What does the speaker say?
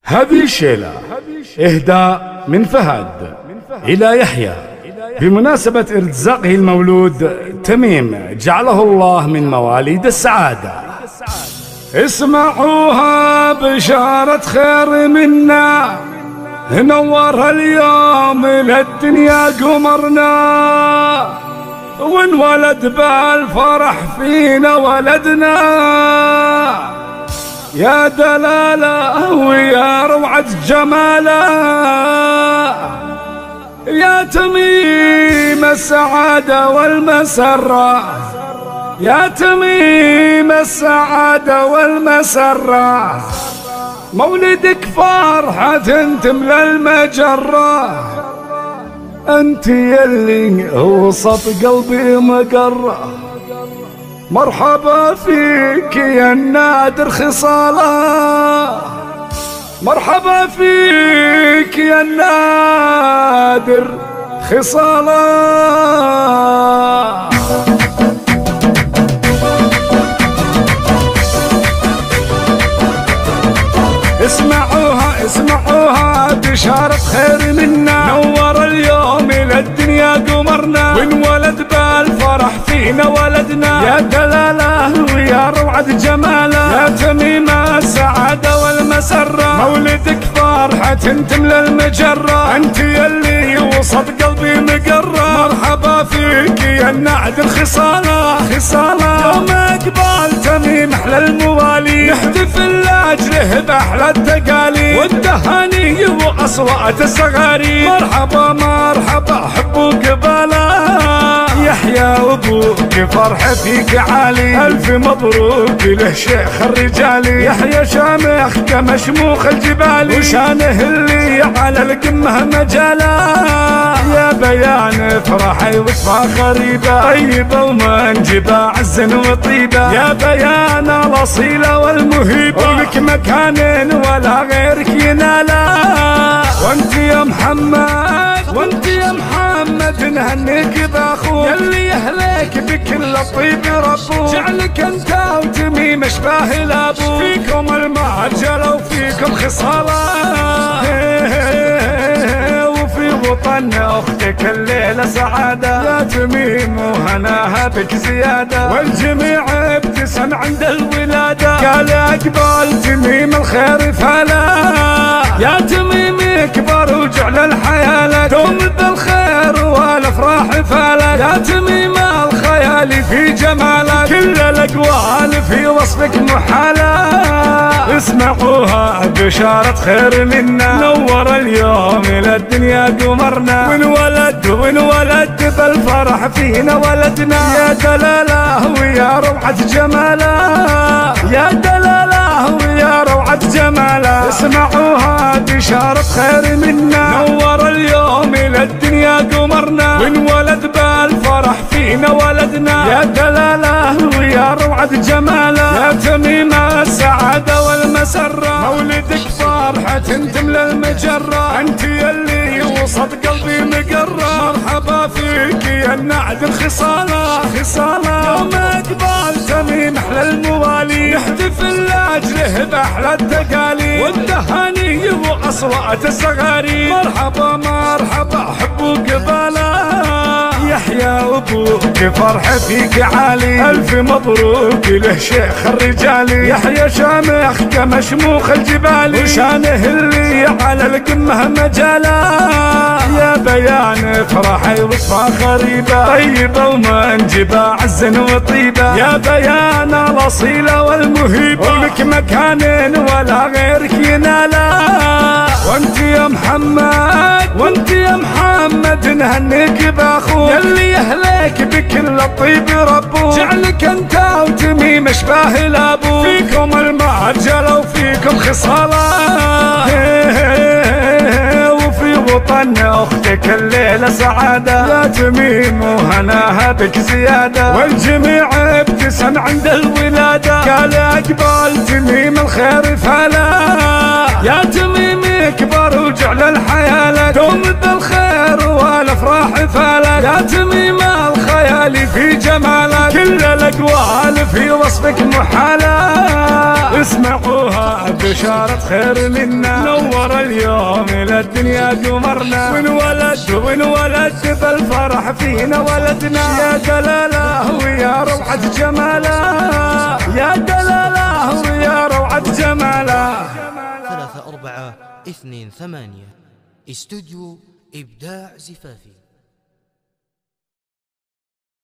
هذه الشيلة إهداء من فهد إلى يحيى بمناسبة ارتزاقه المولود تميم، جعله الله من مواليد السعادة. اسمعوها بشارة خير منا، نورها اليوم للدنيا قمرنا، وانولد بالفرح فينا ولدنا، يا دلالة ويا روعة جماله، يا تميم السعادة والمسرة، يا تميم السعادة والمسرة، مولدك فرحة تملى المجرة، انت يلي وسط قلبي مقرة، مرحبا فيك يا النادر خصاله، مرحبا فيك يا النادر خصاله. اسمعوها بشارة خير منا، نور اليوم للدنيا قمرنا، وانولد بالفرح فينا ولدنا، يا دلاله ويا روعة جماله، يا تميم السعادة والمسرة، مولدك فرحة تملى المجرة، انت يلي وسط قلبي مقرة، مرحبا فيك يا النادر خصاله، يوم اقبال تميم احلى الموالي، نحتفل لاجله باحلى التقاليد والتهاني واصوات الصغاري، مرحبا حبوا قباله، يحيى ابوك فرحة فيك عالي، الف مبروك له شيخ الرجالي، يحيى شامخ كمشموخ الجبالي، وشانه اللي على القمة مجاله، يا بيان فرحي وفاخري طيبة ومنجبة عزا وطيبة، يا بيان الاصيلة والمهيبة، ولك مكان ولا غيرك يناله، وانت يا محمد نهنيك باخوك، يلي اهلك بكل الطيب ربوك، جعلك انت وتميم اشباه الابوك، فيكم المعجلة وفيكم خصاله، وفي وطن اختك الليلة سعادة، يا تميم وهناها بك زيادة، والجميع ابتسم عند الولادة، قال اقبال تميم الخير فلا، يا تميم يكبر وجعل الحياة لك، دوم بالخير والافراح فالك، يا تميم الخيال في جمالك، كل الاقوال في وصفك محالة. اسمعوها بشارة خير منا، نور اليوم للدنيا قمرنا، وانولد بالفرح فينا ولدنا، يا دلاله ويا روعة جماله، يا دلاله ويا روعة جماله. اسمعوها بشارة خير منا، نور اليوم للدنيا قمرنا، وانولد بالفرح فينا ولدنا، يا دلاله ويا روعة جماله، يا تميم السعادة والمسرة، مولدك فرحة تملى المجرة، انت يلي وسط قلبي مقرة، مرحبا فيك يا النادر خصاله، يوم اقبال تميم احلى الموالي، نحتفل لاجله باحلى التقاليد والتهاني واصوات الصغاري، مرحبا حبوا قباله، يحيى ابوك فرحة فيك عالي، الف مبروك له شيخ الرجالي، يحيى شامخ كمشموخ الجبالي، وشانه اللي على القمة مجاله، يا بيان فرحي وفاخري طيبة ومنجبة عزا وطيبة، يا بيان الاصيلة والمهيبة، ولك مكان ولا غيرك يناله، وانت يا محمد نهنيك باخوك، يلي اهلك بكل الطيب ربوك، جعلك انت وتميم اشباه الابوك، فيكم المعجلة وفيكم خصاله، وفي وطن اختك الليلة سعادة، يا تميم وهناها بك زيادة، والجميع ابتسم عند الولادة، قال اقبال تميم الخير فلا، يا تميم يكبر وجعل الحياة لك، دوم بالخير والافراح فالك، يا تميم الخيال غالي في جمالك، كل الاقوال في وصفك محالة. اسمعوها بشارة خير منا، نور اليوم الى الدنيا قمرنا، ونولد بالفرح فينا ولدنا. يا دلالة ويا روعة جماله، يا دلالة ويا روعة جماله. 3 4 2 8 استوديو إبداع زفافي.